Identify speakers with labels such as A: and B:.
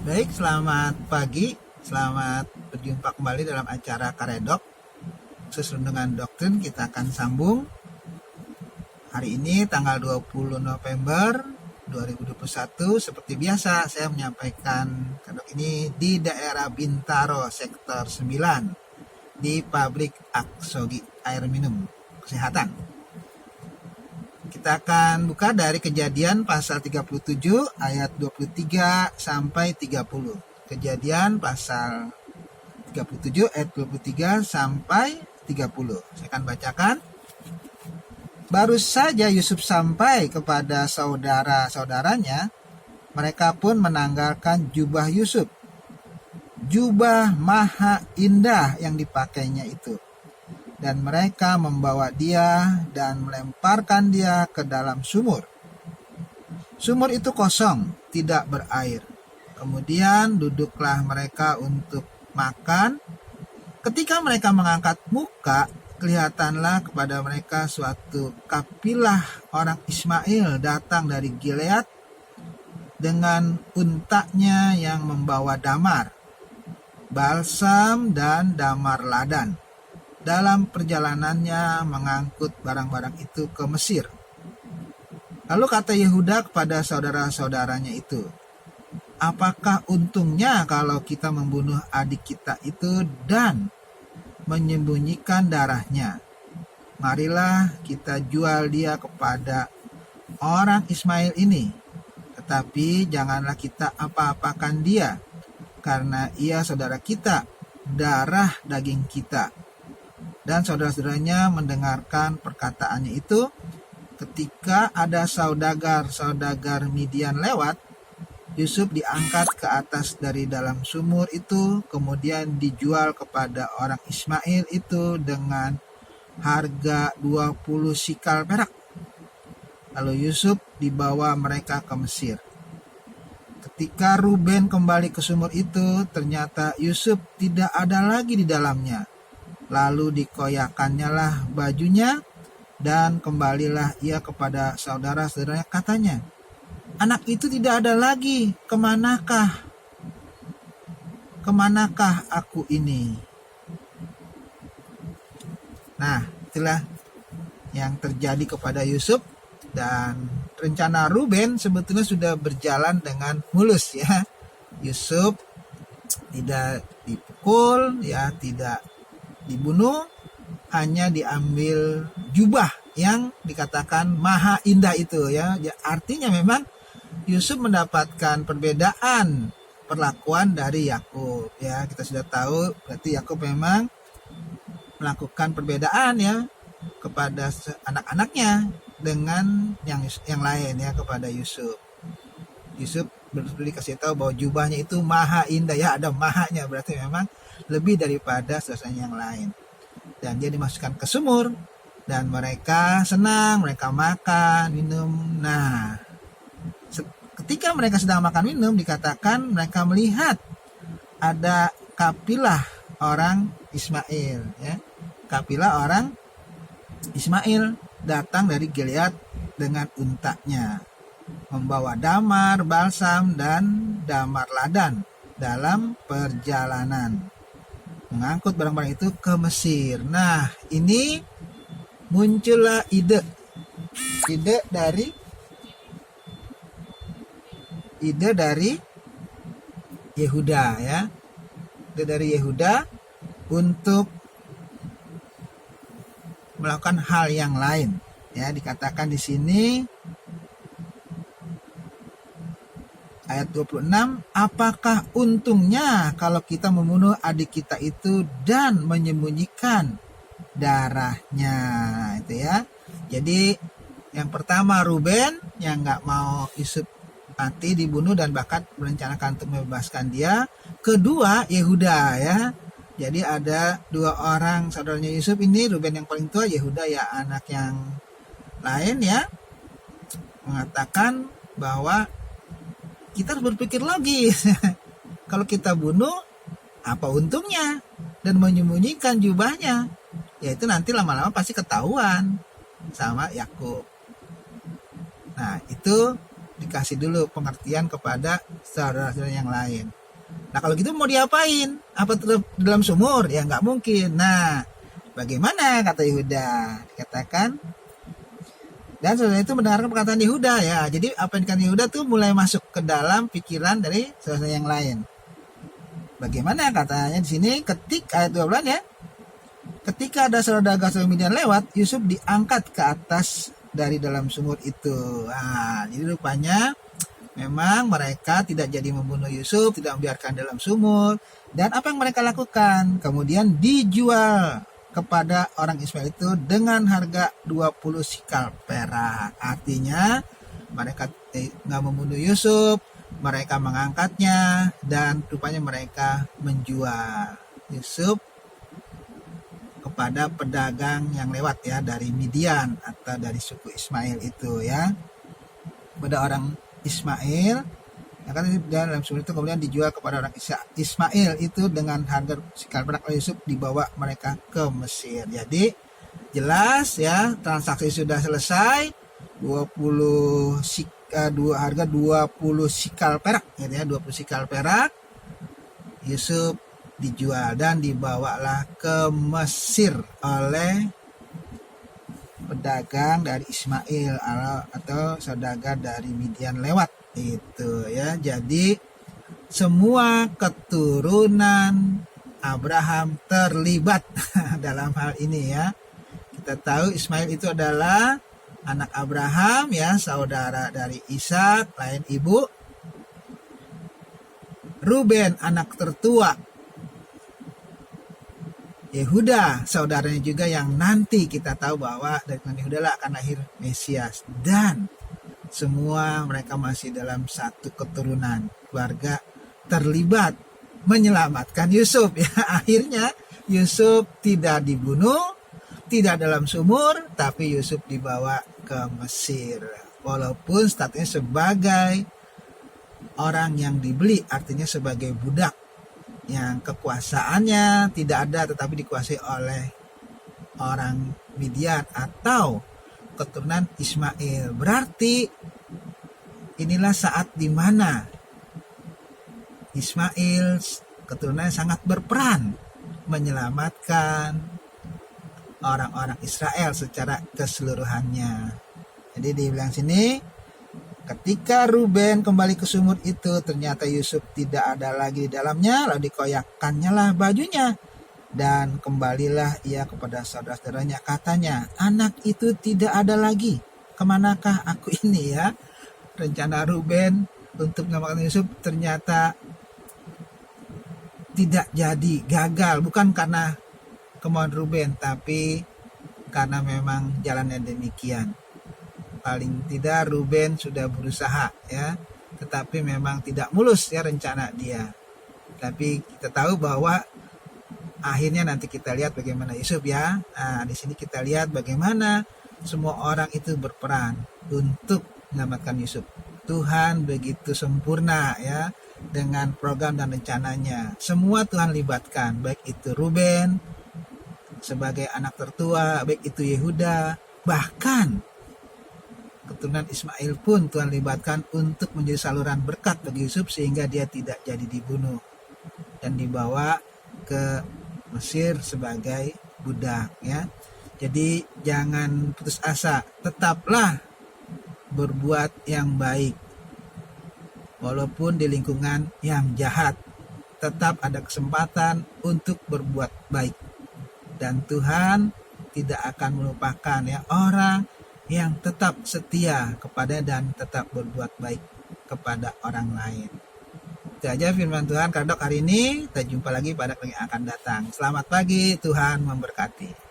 A: Baik, selamat pagi. Selamat berjumpa kembali dalam acara Karedok. Khusus Renungan Doktrin kita akan sambung. Hari ini tanggal 20 November 2021. Seperti biasa saya menyampaikan karedok ini di daerah Bintaro, sektor 9, di pabrik Aksogi air minum kesehatan. Kita akan buka dari Kejadian pasal 37 ayat 23 sampai 30. Kejadian pasal 37 ayat 23 sampai 30. Saya akan bacakan. Baru saja Yusuf sampai kepada saudara-saudaranya, mereka pun menanggalkan jubah Yusuf. Jubah maha indah yang dipakainya itu. Dan mereka membawa dia dan melemparkan dia ke dalam sumur. Sumur itu kosong, tidak berair. Kemudian duduklah mereka untuk makan. Ketika mereka mengangkat muka, kelihatanlah kepada mereka suatu kapilah orang Ismail datang dari Gilead dengan untanya yang membawa damar, balsam dan damar ladan. Dalam perjalanannya mengangkut barang-barang itu ke Mesir. Lalu kata Yehuda kepada saudara-saudaranya itu, apakah untungnya kalau kita membunuh adik kita itu dan menyembunyikan darahnya? Marilah kita jual dia kepada orang Ismail ini. Tetapi janganlah kita apa-apakan dia, karena ia saudara kita, darah daging kita. Dan saudara-saudaranya mendengarkan perkataannya itu. Ketika ada saudagar Midian lewat, Yusuf diangkat ke atas dari dalam sumur itu, kemudian dijual kepada orang Ismail itu dengan harga 20 sikal perak. Lalu Yusuf dibawa mereka ke Mesir. Ketika Ruben kembali ke sumur itu, ternyata Yusuf tidak ada lagi di dalamnya. Lalu dikoyakannya lah bajunya, dan kembalilah ia kepada saudara-saudaranya. Katanya, anak itu tidak ada lagi, kemanakah aku ini? Nah, itulah yang terjadi kepada Yusuf. Dan rencana Ruben sebetulnya sudah berjalan dengan mulus ya. Yusuf tidak dipukul, ya tidak dibunuh, hanya diambil jubah yang dikatakan maha indah itu ya. Artinya memang Yusuf mendapatkan perbedaan perlakuan dari Yakub ya. Kita sudah tahu berarti Yakub memang melakukan perbedaan ya kepada anak-anaknya dengan yang lain ya kepada Yusuf. Yusuf dikasih tahu bahwa jubahnya itu maha indah ya, ada mahanya, berarti memang lebih daripada saudaranya yang lain. Dan dia dimasukkan ke sumur dan mereka senang, mereka makan, minum. Nah, ketika mereka sedang makan minum, dikatakan mereka melihat ada kapilah orang Ismail ya. Kapilah orang Ismail datang dari Gilead dengan untanya, membawa damar, balsam, dan damar ladan dalam perjalanan mengangkut barang-barang itu ke Mesir. Nah, ini muncullah ide dari Yehuda ya. Ide dari Yehuda untuk melakukan hal yang lain ya. Dikatakan di sini ayat 26, apakah untungnya kalau kita membunuh adik kita itu dan menyembunyikan darahnya, itu ya. Jadi yang pertama Ruben yang nggak mau Yusuf mati dibunuh dan bahkan merencanakan untuk membebaskan dia. Kedua Yehuda ya. Jadi ada dua orang saudaranya Yusuf ini, Ruben yang paling tua, Yehuda ya anak yang lain ya, mengatakan bahwa kita harus berpikir logis. Kalau kita bunuh, apa untungnya? Dan menyembunyikan jubahnya, yaitu nanti lama-lama pasti ketahuan sama Yakub. Nah, itu dikasih dulu pengertian kepada saudara-saudara yang lain. Nah kalau gitu mau diapain? Apa tetap dalam sumur? Ya nggak mungkin. Nah bagaimana kata Yehuda? Dikatakan, dan saudara itu mendengarkan perkataan Yehuda ya. Jadi apa yang dikatakan Yehuda tuh mulai masuk ke dalam pikiran dari saudara yang lain. Bagaimana katanya di sini ketika ayat 12 ya. Ketika ada saudara-saudara Midian lewat, Yusuf diangkat ke atas dari dalam sumur itu. Nah, jadi rupanya memang mereka tidak jadi membunuh Yusuf, tidak membiarkan dalam sumur. Dan apa yang mereka lakukan? Kemudian dijual kepada orang Ismail itu dengan harga 20 sikal perak. Artinya mereka nggak membunuh Yusuf, mereka mengangkatnya, dan rupanya mereka menjual Yusuf kepada pedagang yang lewat ya dari Midian atau dari suku Ismail itu ya, pada orang Ismail ya kan, dalam sumur itu kemudian dijual kepada orang Ismail itu dengan harga sikal perak. Yusuf dibawa mereka ke Mesir. Jadi jelas ya, transaksi sudah selesai. 20 harga 20 sikal perak gitu ya, 20 sikal perak. Yusuf dijual dan dibawalah ke Mesir oleh pedagang dari Ismail atau saudagar dari Midian lewat itu ya. Jadi semua keturunan Abraham terlibat dalam hal ini ya. Kita tahu Ismail itu adalah anak Abraham ya, saudara dari Ishak, lain ibu. Ruben anak tertua, Yehuda saudaranya juga yang nanti kita tahu bahwa dari Yehuda lah akan lahir Mesias. Dan semua mereka masih dalam satu keturunan, keluarga terlibat menyelamatkan Yusuf ya. Akhirnya Yusuf tidak dibunuh, tidak dalam sumur, tapi Yusuf dibawa ke Mesir. Walaupun statusnya sebagai orang yang dibeli, artinya sebagai budak yang kekuasaannya tidak ada tetapi dikuasai oleh orang Midian atau keturunan Ismail. Berarti inilah saat di mana Ismail keturunan sangat berperan menyelamatkan orang-orang Israel secara keseluruhannya. Jadi dibilang sini, ketika Ruben kembali ke sumur itu, ternyata Yusuf tidak ada lagi di dalamnya, lalu dikoyakkannya lah bajunya. Dan kembalilah ia kepada saudara-saudaranya, katanya, anak itu tidak ada lagi, kemanakah aku ini ya? Rencana Ruben untuk menyelamatkan Yusuf ternyata tidak jadi, gagal. Bukan karena kemauan Ruben, tapi karena memang jalannya demikian. Paling tidak Ruben sudah berusaha ya, tetapi memang tidak mulus ya rencana dia. Tapi kita tahu bahwa akhirnya nanti kita lihat bagaimana Yusuf ya. Nah, di sini kita lihat bagaimana semua orang itu berperan untuk menyelamatkan Yusuf. Tuhan begitu sempurna ya dengan program dan rencananya. Semua Tuhan libatkan, baik itu Ruben sebagai anak tertua, baik itu Yehuda, bahkan keturunan Ismail pun Tuhan libatkan untuk menjadi saluran berkat bagi Yusuf sehingga dia tidak jadi dibunuh dan dibawa ke Mesir sebagai budak ya. Jadi jangan putus asa, tetaplah berbuat yang baik walaupun di lingkungan yang jahat. Tetap ada kesempatan untuk berbuat baik dan Tuhan tidak akan melupakan ya orang yang tetap setia kepada dan tetap berbuat baik kepada orang lain. Itu aja firman Tuhan Karedok hari ini. Kita jumpa lagi pada kali yang akan datang. Selamat pagi, Tuhan memberkati.